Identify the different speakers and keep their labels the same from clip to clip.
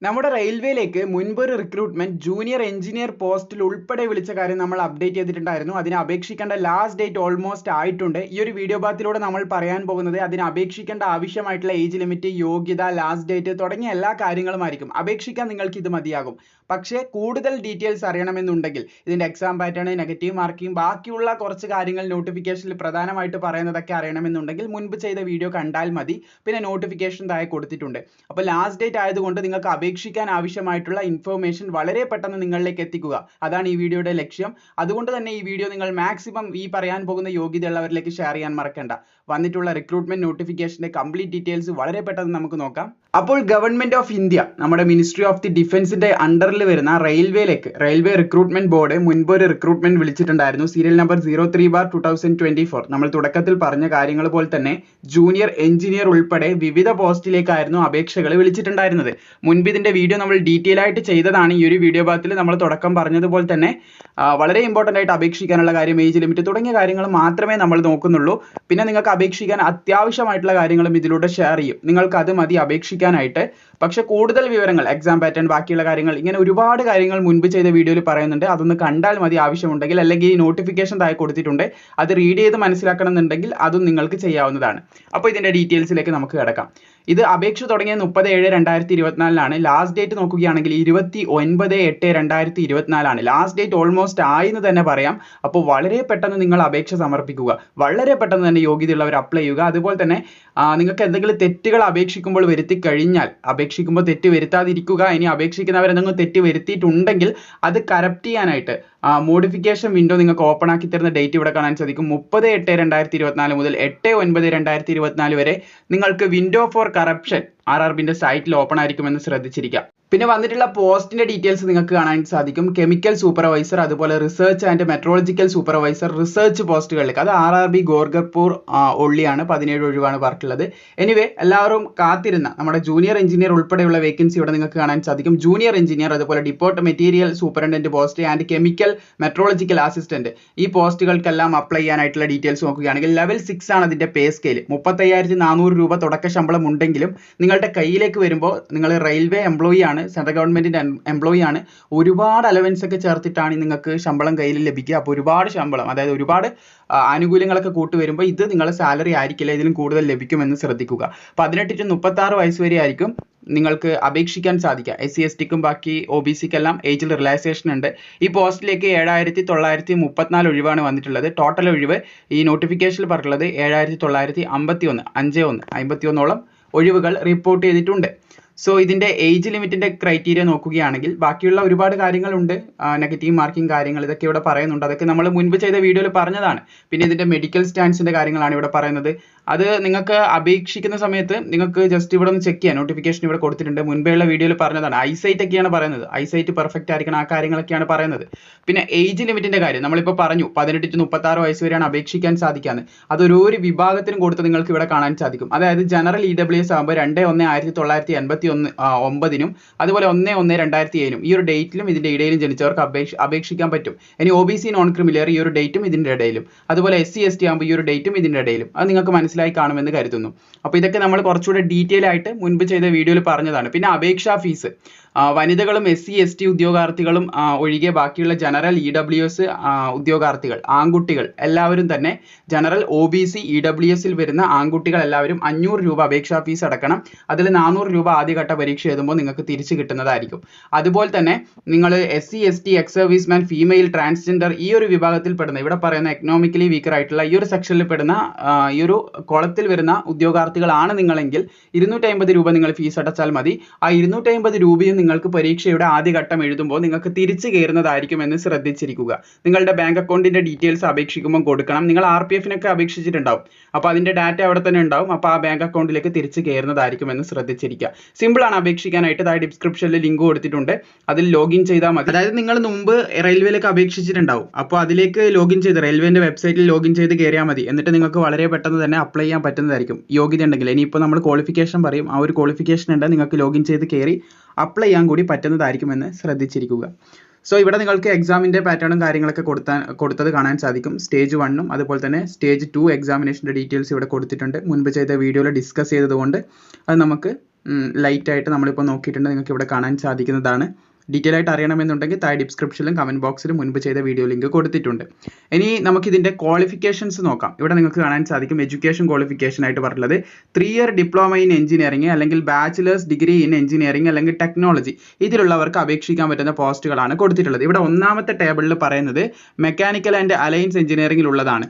Speaker 1: നമ്മുടെ റെയിൽവേയിലേക്ക് മുൻപൊരു recruitment junior engineer പോസ്റ്റിൽ ഉൾപ്പെടെ വിളിച്ച കാര്യം നമ്മൾ അപ്ഡേറ്റ് ചെയ്തിട്ടുണ്ടായിരുന്നു. അതിന് അപേക്ഷിക്കേണ്ട ലാസ്റ്റ് ഡേറ്റ് ഓൾമോസ്റ്റ് ആയിട്ടുണ്ട്. ഈ ഒരു വീഡിയോ ഭാഗത്തിലൂടെ നമ്മൾ പറയാൻ പോകുന്നത് അതിന് അപേക്ഷിക്കേണ്ട ആവശ്യമായിട്ടുള്ള ഏജ് ലിമിറ്റ്, യോഗ്യത, ലാസ്റ്റ് ഡേറ്റ് തുടങ്ങിയ എല്ലാ കാര്യങ്ങളുമായിരിക്കും. അപേക്ഷിക്കാൻ നിങ്ങൾക്ക് ഇത് മതിയാകും. പക്ഷേ കൂടുതൽ ഡീറ്റെയിൽസ് അറിയണമെന്നുണ്ടെങ്കിൽ ഇതിന്റെ എക്സാം പാറ്റേൺ, നെഗറ്റീവ് മാർക്കിംഗ്, ബാക്കിയുള്ള കുറച്ച് കാര്യങ്ങൾ നോട്ടിഫിക്കേഷനിൽ പ്രധാനമായിട്ട് പറയുന്നതൊക്കെ അറിയണമെന്നുണ്ടെങ്കിൽ മുൻപ് ചെയ്ത വീഡിയോ കണ്ടാൽ മതി. പിന്നെ നോട്ടിഫിക്കേഷൻ താഴെ കൊടുത്തിട്ടുണ്ട്. അപ്പോൾ ലാസ്റ്റ് ഡേറ്റ് ആയതുകൊണ്ട് നിങ്ങൾക്ക് അപേക്ഷിക്കാൻ ആവശ്യമായിട്ടുള്ള ഇൻഫർമേഷൻ വളരെ പെട്ടെന്ന് നിങ്ങളിലേക്ക് എത്തിക്കുക. അതാണ് ഈ വീഡിയോയുടെ ലക്ഷ്യം. അതുകൊണ്ട് തന്നെ ഈ വീഡിയോ നിങ്ങൾ മാക്സിമം ഈ പറയാൻ പോകുന്ന യോഗ്യതയുള്ളവരിലേക്ക് ഷെയർ ചെയ്യാൻ മറക്കണ്ട. വന്നിട്ടുള്ള റിക്രൂട്ട്മെന്റ് നോട്ടിഫിക്കേഷന്റെ കംപ്ലീറ്റ് ഡീറ്റെയിൽസ് വളരെ പെട്ടെന്ന് നമുക്ക് നോക്കാം. അപ്പോൾ ഗവൺമെന്റ് ഓഫ് ഇന്ത്യ, നമ്മുടെ മിനിസ്ട്രി ഓഫ് ദി ഡിഫൻസിന്റെ അണ്ടറിൽ വരുന്ന റെയിൽവേ റിക്രൂട്ട്മെന്റ് ബോർഡ് മുൻപ് ഒരു റിക്രൂട്ട്മെന്റ് വിളിച്ചിട്ടുണ്ടായിരുന്നു. Serial number 03/2024. നമ്മൾ തുടക്കത്തിൽ പറഞ്ഞ കാര്യങ്ങൾ പോലെ തന്നെ ജൂനിയർ എഞ്ചിനീയർ ഉൾപ്പെടെ വിവിധ പോസ്റ്റിലേക്കായിരുന്നു അപേക്ഷകൾ വിളിച്ചിട്ടുണ്ടായിരുന്നത്. മുൻപ് ഇതിന്റെ വീഡിയോ നമ്മൾ ഡീറ്റെയിൽ ആയിട്ട് ചെയ്തതാണ്. ഈ ഒരു വീഡിയോ ഭാഗത്തിൽ നമ്മൾ തുടക്കം പറഞ്ഞതുപോലെ തന്നെ വളരെ ഇമ്പോർട്ടന്റ് ആയിട്ട് അപേക്ഷിക്കാനുള്ള കാര്യം, ഏജ് ലിമിറ്റ് തുടങ്ങിയ കാര്യങ്ങൾ മാത്രമേ നമ്മൾ നോക്കുന്നുള്ളൂ. പിന്നെ നിങ്ങൾക്ക് അപേക്ഷിക്കാൻ അത്യാവശ്യമായിട്ടുള്ള കാര്യങ്ങളും ഇതിലൂടെ ഷെയർ ചെയ്യും. നിങ്ങൾക്ക് അത് മതി അപേക്ഷിക്കാനായിട്ട്. പക്ഷെ കൂടുതൽ വിവരങ്ങൾ, എക്സാം പാറ്റേൺ, ബാക്കിയുള്ള കാര്യങ്ങൾ, ഇങ്ങനെ ഒരുപാട് കാര്യങ്ങൾ മുൻപ് ചെയ്ത വീഡിയോയിൽ പറയുന്നുണ്ട്. അതൊന്ന് കണ്ടാൽ മതി ആവശ്യമുണ്ടെങ്കിൽ. അല്ലെങ്കിൽ ഈ നോട്ടിഫിക്കേഷൻ താഴെ കൊടുത്തിട്ടുണ്ട്, അത് റീഡ് ചെയ്ത് മനസ്സിലാക്കണം എന്നുണ്ടെങ്കിൽ അതും നിങ്ങൾക്ക് ചെയ്യാവുന്നതാണ്. അപ്പോൾ ഇതിന്റെ ഡീറ്റെയിൽസിലേക്ക് നമുക്ക് കിടക്കാം. ഇത് അപേക്ഷ തുടങ്ങിയത് 30/7/2024 ലാസ്റ്റ് ഡേറ്റ് നോക്കുകയാണെങ്കിൽ 29/8/2024. ലാസ്റ്റ് ഡേറ്റ് ഓൾമോസ്റ്റ് ആയെന്ന് തന്നെ പറയാം. അപ്പോൾ വളരെ പെട്ടെന്ന് നിങ്ങൾ അപേക്ഷ സമർപ്പിക്കുക. വളരെ പെട്ടെന്ന് തന്നെ യോഗ്യതയുള്ളവർ അപ്ലൈ ചെയ്യുക. അതുപോലെ തന്നെ നിങ്ങൾക്ക് എന്തെങ്കിലും തെറ്റുകൾ അപേക്ഷിക്കുമ്പോൾ വരുത്തി കഴിഞ്ഞാൽ അപേക്ഷിക്കുമ്പോൾ തെറ്റ് വരുത്താതിരിക്കുക. ഇനി അപേക്ഷിക്കുന്നവർ എന്തെങ്കിലും തെറ്റ് വരുത്തിയിട്ടുണ്ടെങ്കിൽ അത് കറക്റ്റ് ചെയ്യാനായിട്ട് മോഡിഫിക്കേഷൻ വിൻഡോ നിങ്ങൾക്ക് ഓപ്പൺ ആക്കി തരുന്ന ഡേറ്റ് ഇവിടെ കാണാൻ സാധിക്കും. 30/8/2024 മുതൽ 8/9/2024 വരെ നിങ്ങൾക്ക് വിൻഡോ ഫോർ കറപ്ഷൻ RRBന്റെ സൈറ്റിൽ ഓപ്പൺ ആയിരിക്കുമെന്ന് ശ്രദ്ധിച്ചിരിക്കുക. പിന്നെ വന്നിട്ടുള്ള പോസ്റ്റിന്റെ ഡീറ്റെയിൽസ് നിങ്ങൾക്ക് കാണാൻ സാധിക്കും. കെമിക്കൽ സൂപ്പർവൈസർ, അതുപോലെ research and metrological supervisor, research പോസ്റ്റുകളിലേക്ക്. അത് RRB ഗോർഖപൂർ ഒള്ളിയാണ്. 17 ഒഴിവാണ് വർക്കുള്ളത്. എനിവേ, എല്ലാവരും കാത്തിരുന്ന നമ്മുടെ ജൂനിയർ എഞ്ചിനീയർ ഉൾപ്പെടെയുള്ള വേക്കൻസി ഇവിടെ നിങ്ങൾക്ക് കാണാൻ സാധിക്കും. ജൂനിയർ എഞ്ചിനീയർ, അതുപോലെ depot material superintendent post and chemical metallurgical assistant, ഈ പോസ്റ്റുകൾക്കെല്ലാം അപ്ലൈ ചെയ്യാനായിട്ടുള്ള ഡീറ്റെയിൽസ് നോക്കുകയാണെങ്കിൽ ലെവൽ 6 ആണ് അതിന്റെ പേ സ്കെയിൽ. 35,400 രൂപ തുടക്ക ശമ്പളം ഉണ്ടെങ്കിലും നിങ്ങളുടെ കയ്യിലേക്ക് വരുമ്പോൾ നിങ്ങൾ റെയിൽവേ എംപ്ലോയി ആണ്, സെൻട്രൽ ഗവൺമെന്റിന്റെ എംപ്ലോയി ആണ്. ഒരുപാട് അലവൻസ് ഒക്കെ ചേർത്തിട്ടാണ് നിങ്ങൾക്ക് ശമ്പളം കയ്യിൽ ലഭിക്കുക. അപ്പോൾ ഒരുപാട് ശമ്പളം, അതായത് ഒരുപാട് ആനുകൂല്യങ്ങളൊക്കെ കൂട്ടി വരുമ്പോൾ ഇത് നിങ്ങളുടെ സാലറി ആയിരിക്കില്ല, ഇതിലും കൂടുതൽ ലഭിക്കുമെന്ന് ശ്രദ്ധിക്കുക. 18 to 36 വയസ്സ് വരെ ആയിരിക്കും നിങ്ങൾക്ക് അപേക്ഷിക്കാൻ സാധിക്കുക. SC STക്കും ബാക്കി OBCക്കെല്ലാം ഏജിൽ റിലാക്സേഷൻ ഉണ്ട്. ഈ പോസ്റ്റിലേക്ക് 7,934 ഒഴിവാണ് വന്നിട്ടുള്ളത്. ടോട്ടൽ ഒഴിവ് ഈ നോട്ടിഫിക്കേഷനിൽ പറഞ്ഞിട്ടുള്ളത് 7,951, 51ഓളം ഒഴിവുകൾ റിപ്പോർട്ട് ചെയ്തിട്ടുണ്ട്. സോ ഇതിന്റെ ഏജ് ലിമിറ്റിന്റെ ക്രൈറ്റീരിയ നോക്കുകയാണെങ്കിൽ ബാക്കിയുള്ള ഒരുപാട് കാര്യങ്ങളുണ്ട്. നെഗറ്റീവ് മാർക്കിംഗ് കാര്യങ്ങൾ, ഇതൊക്കെ ഇവിടെ പറയുന്നുണ്ട്. അതൊക്കെ നമ്മൾ മുൻപ് ചെയ്ത വീഡിയോയിൽ പറഞ്ഞതാണ്. പിന്നെ ഇതിന്റെ മെഡിക്കൽ സ്റ്റാൻസിന്റെ കാര്യങ്ങളാണ് ഇവിടെ പറയുന്നത്. അത് നിങ്ങൾക്ക് അപേക്ഷിക്കുന്ന സമയത്ത് നിങ്ങൾക്ക് ജസ്റ്റ് ഇവിടെ ഒന്ന് ചെക്ക് ചെയ്യാം. നോട്ടിഫിക്കേഷൻ ഇവിടെ കൊടുത്തിട്ടുണ്ട്. മുൻപേയുള്ള വീഡിയോയിൽ പറഞ്ഞതാണ്. ഐസൈറ്റ് ഒക്കെയാണ് പറയുന്നത്. ഐസൈറ്റ് പെർഫെക്റ്റ് ആയിരിക്കണം, ആ കാര്യങ്ങളൊക്കെയാണ് പറയുന്നത്. പിന്നെ ഏജ് ലിമിറ്റിന്റെ കാര്യം നമ്മളിപ്പോൾ പറഞ്ഞു, 18 to 36 വയസ്സ് വരെയാണ് അപേക്ഷിക്കാൻ സാധിക്കാന്ന്. അതൊരു വിഭാഗത്തിനും കൊടുത്ത് നിങ്ങൾക്ക് ഇവിടെ കാണാൻ സാധിക്കും. അതായത് ജനറൽ EWS ആകുമ്പോൾ 2/1/1999 അതുപോലെ 1/1/2007 ഈ ഒരു ഡേറ്റിലും ഇതിന്റെ ഇടയിലും ജനിച്ചവർക്ക് അപേക്ഷിക്കാൻ പറ്റും. ഇനി OBC നോൺ ക്രിമിലിയർ ഈ ഒരു ഡേറ്റും ഇതിന്റെ ഇടയിലും, അതുപോലെ SC ST ആകുമ്പോൾ ഈ ഒരു ഡേറ്റും ഇതിന്റെ ഇടയിലും. അത് നിങ്ങൾക്ക് മനസ്സിലായി കാണുമെന്ന് കരുതുന്നു. അപ്പോൾ ഇതൊക്കെ നമ്മൾ കുറച്ചുകൂടെ ഡീറ്റെയിൽ ആയിട്ട് മുൻപ് ചെയ്ത വീഡിയോയിൽ പറഞ്ഞതാണ്. പിന്നെ അപേക്ഷാ ഫീസ് വനിതകളും SC ST ഉദ്യോഗാർത്ഥികളും ഒഴികെ ബാക്കിയുള്ള ജനറൽ EWS ഉദ്യോഗാർത്ഥികൾ, ആൺകുട്ടികൾ എല്ലാവരും തന്നെ, ജനറൽ OBC EWSൽ വരുന്ന ആൺകുട്ടികൾ എല്ലാവരും 500 രൂപ അപേക്ഷാ ഫീസ് അടക്കണം. അതിൽ 400 രൂപ ആദ്യഘട്ട പരീക്ഷ എഴുതുമ്പോൾ നിങ്ങൾക്ക് തിരിച്ചു കിട്ടുന്നതായിരിക്കും. അതുപോലെ തന്നെ നിങ്ങൾ SC ST ex serviceman, female, transgender ഈ ഒരു വിഭാഗത്തിൽ പെടുന്ന, ഇവിടെ പറയുന്ന എക്കണോമിക്കലി വീക്കർ ആയിട്ടുള്ള ഈ ഒരു സെക്ഷനിൽ പെടുന്ന ഈ ഒരു കോളത്തിൽ വരുന്ന ഉദ്യോഗാർത്ഥികളാണ് നിങ്ങളെങ്കിൽ 250 രൂപ നിങ്ങൾ ഫീസ് അടച്ചാൽ മതി. ആ 250 രൂപയും നിങ്ങൾക്ക് പരീക്ഷയുടെ ആദ്യഘട്ടം എഴുതുമ്പോൾ നിങ്ങൾക്ക് തിരിച്ചു കയറുന്നതായിരിക്കും എന്ന് ശ്രദ്ധിച്ചിരിക്കുക. നിങ്ങളുടെ ബാങ്ക് അക്കൗണ്ടിന്റെ ഡീറ്റെയിൽസ് അപേക്ഷിക്കുമ്പോൾ കൊടുക്കണം. നിങ്ങൾ RPFനൊക്കെ അപേക്ഷിച്ചിട്ടുണ്ടാവും. അപ്പോൾ അതിന്റെ ഡാറ്റ അവിടെ തന്നെ ഉണ്ടാവും. അപ്പോൾ ആ ബാങ്ക് അക്കൗണ്ടിലേക്ക് തിരിച്ചു കയറുന്നതായിരിക്കും എന്ന് ശ്രദ്ധിച്ചിരിക്കുക. സിമ്പിൾ ആണ് അപേക്ഷിക്കാനായിട്ട്. താഴെ ഡിസ്ക്രിപ്ഷനിൽ ലിങ്ക് കൊടുത്തിട്ടുണ്ട്, അതിൽ ലോഗിൻ ചെയ്താൽ മതി. അതായത് നിങ്ങൾ മുമ്പ് റെയിൽവേയിലേക്ക് അപേക്ഷിച്ചിട്ടുണ്ടാവും. അപ്പോൾ അതിലേക്ക് ലോഗിൻ ചെയ്ത് റെയിൽവേന്റെ വെബ്സൈറ്റിൽ ലോഗിൻ ചെയ്ത് കയറിയാൽ മതി. എന്നിട്ട് നിങ്ങൾക്ക് വളരെ പെട്ടെന്ന് തന്നെ അപ്ലൈ ചെയ്യാൻ പറ്റുന്നതായിരിക്കും, യോഗ്യത ഉണ്ടെങ്കിൽ. ഇനിയിപ്പോൾ നമ്മൾ ക്വാളിഫിക്കേഷൻ പറയും, ആ ഒരു ക്വാളിഫിക്കേഷൻ ഉണ്ട്, നിങ്ങൾക്ക് ലോഗിൻ ചെയ്ത് കയറി അപ്ലൈ ചെയ്യാൻ കൂടി പറ്റുന്നതായിരിക്കുമെന്ന് ശ്രദ്ധിച്ചിരിക്കുക. സോ ഇവിടെ നിങ്ങൾക്ക് എക്സാമിന്റെ പാറ്റേണും കാര്യങ്ങളൊക്കെ കൊടുത്തത് കാണാൻ സാധിക്കും. സ്റ്റേജ് 1ഉം അതുപോലെ തന്നെ സ്റ്റേജ് 2 എക്സാമിനേഷന്റെ ഡീറ്റെയിൽസ് ഇവിടെ കൊടുത്തിട്ടുണ്ട്. മുൻപ് ചെയ്ത വീഡിയോയിൽ ഡിസ്കസ് ചെയ്തതുകൊണ്ട് അത് നമുക്ക് ലൈറ്റ് ആയിട്ട് നമ്മളിപ്പോൾ നോക്കിയിട്ടുണ്ട്, നിങ്ങൾക്ക് ഇവിടെ കാണാൻ സാധിക്കുന്നതാണ്. ഡീറ്റെയിൽ ആയിട്ട് അറിയണമെന്നുണ്ടെങ്കിൽ താഴെ ഡിസ്ക്രിപ്ഷനിലും കമന്റ് ബോക്സിലും മുൻപ് ചെയ്ത വീഡിയോ ലിങ്ക് കൊടുത്തിട്ടുണ്ട്. ഇനി നമുക്കിതിൻ്റെ ക്വാളിഫിക്കേഷൻസ് നോക്കാം. ഇവിടെ നിങ്ങൾക്ക് കാണാൻ സാധിക്കും എഡ്യൂക്കേഷൻ ക്വാളിഫിക്കേഷൻ ആയിട്ട് പറഞ്ഞിട്ടുള്ളത് 3 ഇയർ ഡിപ്ലോമ ഇൻ എഞ്ചിനീയറിംഗ് അല്ലെങ്കിൽ ബാച്ചിലേഴ്സ് ഡിഗ്രി ഇൻ എഞ്ചിനീയറിംഗ് അല്ലെങ്കിൽ ടെക്നോളജി ഇതിലുള്ളവർക്ക് അപേക്ഷിക്കാൻ പറ്റുന്ന പോസ്റ്റുകളാണ് കൊടുത്തിട്ടുള്ളത്. ഇവിടെ ഒന്നാമത്തെ ടേബിളിൽ പറയുന്നത് മെക്കാനിക്കൽ ആൻഡ് അലയൻസ് എഞ്ചിനീയറിംഗിൽ ഉള്ളതാണ്.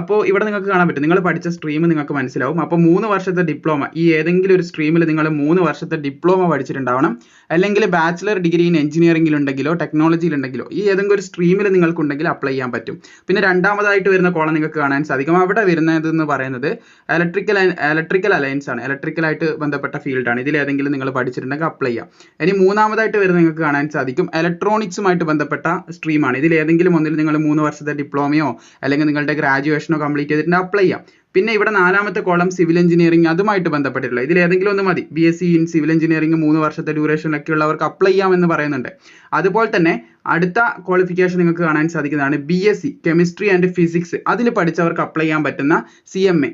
Speaker 1: അപ്പോൾ ഇവിടെ നിങ്ങൾക്ക് കാണാൻ പറ്റും, നിങ്ങൾ പഠിച്ച സ്ട്രീം നിങ്ങൾക്ക് മനസ്സിലാവും. അപ്പോൾ 3 വർഷത്തെ ഡിപ്ലോമ, ഈ ഏതെങ്കിലും ഒരു സ്ട്രീമിൽ നിങ്ങൾ 3 വർഷത്തെ ഡിപ്ലോമ പഠിച്ചിട്ടുണ്ടാവണം, അല്ലെങ്കിൽ ബാച്ചിലർ ഡിഗ്രി ഇൻ എഞ്ചിനീയറിംഗിൽ ഉണ്ടെങ്കിലോ ടെക്നോളജിയിൽ ഉണ്ടെങ്കിലോ ഈ ഏതെങ്കിലും ഒരു സ്ട്രീമിൽ നിങ്ങൾക്കുണ്ടെങ്കിൽ അപ്ലൈ ചെയ്യാൻ പറ്റും. പിന്നെ രണ്ടാമതായിട്ട് വരുന്ന കോളം നിങ്ങൾക്ക് കാണാൻ സാധിക്കും. അവിടെ വരുന്നത് എന്ന് പറയുന്നത് ഇലക്ട്രിക്കൽ അലയൻസ് ആണ്, ഇലക്ട്രിക്കലായിട്ട് ബന്ധപ്പെട്ട ഫീൽഡാണ്. ഇതിൽ ഏതെങ്കിലും നിങ്ങൾ പഠിച്ചിട്ടുണ്ടെങ്കിൽ അപ്ലൈ ചെയ്യാം. ഇനി മൂന്നാമതായിട്ട് വരുന്നത് നിങ്ങൾക്ക് കാണാൻ സാധിക്കും ഇലക്ട്രോണിക്സുമായിട്ട് ബന്ധപ്പെട്ട സ്ട്രീമാണ്. ഇതിൽ ഏതെങ്കിലും ഒന്നിൽ നിങ്ങൾ 3 വർഷത്തെ ഡിപ്ലോമയോ അല്ലെങ്കിൽ നിങ്ങളുടെ ഗ്രാജുവേഷനോ കംപ്ലീറ്റ് ചെയ്തിട്ടുണ്ട് അപ്ലൈ ചെയ്യാം. പിന്നെ ഇവിടെ നാലാമത്തെ കോളം സിവിൽ എഞ്ചിനീയറിംഗ്, അതുമായിട്ട് ബന്ധപ്പെട്ടിട്ടുള്ള ഇതിൽ ഏതെങ്കിലും ഒന്ന് മതി. BSc ഇൻ സിവിൽ എഞ്ചിനീയറിംഗ് 3 വർഷത്തെ ഡ്യൂറേഷനിലൊക്കെ ഉള്ളവർക്ക് അപ്ലൈ ചെയ്യാമെന്ന് പറയുന്നുണ്ട്. അതുപോലെ തന്നെ അടുത്ത ക്വാളിഫിക്കേഷൻ നിങ്ങൾക്ക് കാണാൻ സാധിക്കുന്നതാണ് BSc കെമിസ്ട്രി ആൻഡ് ഫിസിക്സ്, അതിൽ പഠിച്ചവർക്ക് അപ്ലൈ ചെയ്യാൻ പറ്റുന്ന CMA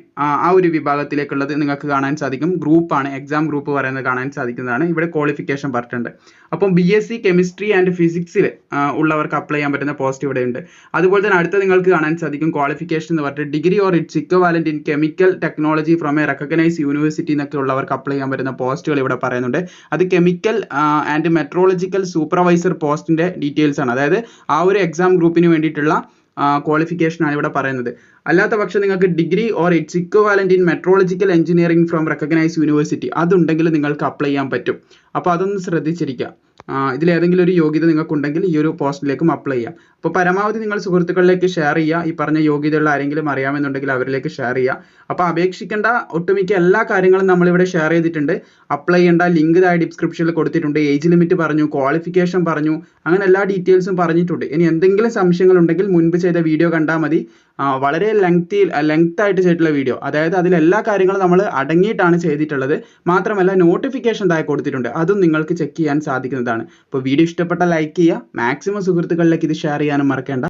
Speaker 1: ആ ഒരു വിഭാഗത്തിലേക്കുള്ളത് നിങ്ങൾക്ക് കാണാൻ സാധിക്കും. ഗ്രൂപ്പാണ്, എക്സാം ഗ്രൂപ്പ് പറയുന്നത് കാണാൻ സാധിക്കുന്നതാണ്. ഇവിടെ ക്വാളിഫിക്കേഷൻ പറഞ്ഞിട്ടുണ്ട്. അപ്പം BSc കെമിസ്ട്രി ആൻഡ് ഫിസിക്സിൽ ഉള്ളവർക്ക് അപ്ലൈ ചെയ്യാൻ പറ്റുന്ന പോസ്റ്റ് ഇവിടെ ഉണ്ട്. അതുപോലെ തന്നെ അടുത്ത നിങ്ങൾക്ക് കാണാൻ സാധിക്കും ക്വാളിഫിക്കേഷൻ എന്ന് പറഞ്ഞിട്ട് degree or its equivalent in chemical technology from a recognise university എന്നൊക്കെ ഉള്ളവർക്ക് അപ്ലൈ ചെയ്യാൻ പറ്റുന്ന പോസ്റ്റുകൾ ഇവിടെ പറയുന്നുണ്ട്. അത് കെമിക്കൽ ആൻഡ് മെട്രോളജിക്കൽ സൂപ്പർവൈസർ പോസ്റ്റിന്റെ ഡീറ്റെയിൽസ് ആണ്. അതായത് ആ ഒരു എക്സാം ഗ്രൂപ്പിന് വേണ്ടിയിട്ടുള്ള ക്വാളിഫിക്കേഷൻ ആണ് ഇവിടെ പറയുന്നത്. അല്ലാത്ത പക്ഷം നിങ്ങൾക്ക് degree or its equivalent in metallurgical engineering from recognise university അതുണ്ടെങ്കിൽ നിങ്ങൾക്ക് അപ്ലൈ ചെയ്യാൻ പറ്റും. അപ്പോൾ അതൊന്ന് ശ്രദ്ധിച്ചിരിക്കുക. ഇതിൽ ഏതെങ്കിലും ഒരു യോഗ്യത നിങ്ങൾക്കുണ്ടെങ്കിൽ ഈ ഒരു പോസ്റ്റിലേക്കും അപ്ലൈ ചെയ്യാം. അപ്പോൾ പരമാവധി നിങ്ങൾ സുഹൃത്തുക്കളിലേക്ക് ഷെയർ ചെയ്യുക. ഈ പറഞ്ഞ യോഗ്യതയുള്ള ആരെങ്കിലും അറിയാമെന്നുണ്ടെങ്കിൽ അവരിലേക്ക് ഷെയർ ചെയ്യുക. അപ്പോൾ അപേക്ഷിക്കേണ്ട ഒട്ടുമിക്ക എല്ലാ കാര്യങ്ങളും നമ്മളിവിടെ ഷെയർ ചെയ്തിട്ടുണ്ട്. അപ്ലൈ ചെയ്യേണ്ട ലിങ്ക് താഴെ ഡിസ്ക്രിപ്ഷനിൽ കൊടുത്തിട്ടുണ്ട്. ഏജ് ലിമിറ്റ് പറഞ്ഞു, ക്വാളിഫിക്കേഷൻ പറഞ്ഞു, അങ്ങനെ എല്ലാ ഡീറ്റെയിൽസും പറഞ്ഞിട്ടുണ്ട്. ഇനി എന്തെങ്കിലും സംശയങ്ങൾ ഉണ്ടെങ്കിൽ മുൻപ് ചെയ്ത വീഡിയോ കണ്ടാൽ മതി. വളരെ ലെങ്ത് ആയിട്ട് ചെയ്തിട്ടുള്ള വീഡിയോ, അതായത് അതിൽ എല്ലാ കാര്യങ്ങളും നമ്മൾ അടങ്ങിയിട്ടാണ് ചെയ്തിട്ടുള്ളത്. മാത്രമല്ല നോട്ടിഫിക്കേഷൻ താഴെ കൊടുത്തിട്ടുണ്ട്, അതും നിങ്ങൾക്ക് ചെക്ക് ചെയ്യാൻ സാധിക്കുന്നതാണ്. അപ്പോൾ വീഡിയോ ഇഷ്ടപ്പെട്ട ലൈക്ക് ചെയ്യുക, മാക്സിമം സുഹൃത്തുക്കളിലേക്ക് ഇത് ഷെയർ ചെയ്യാനും മറക്കേണ്ട.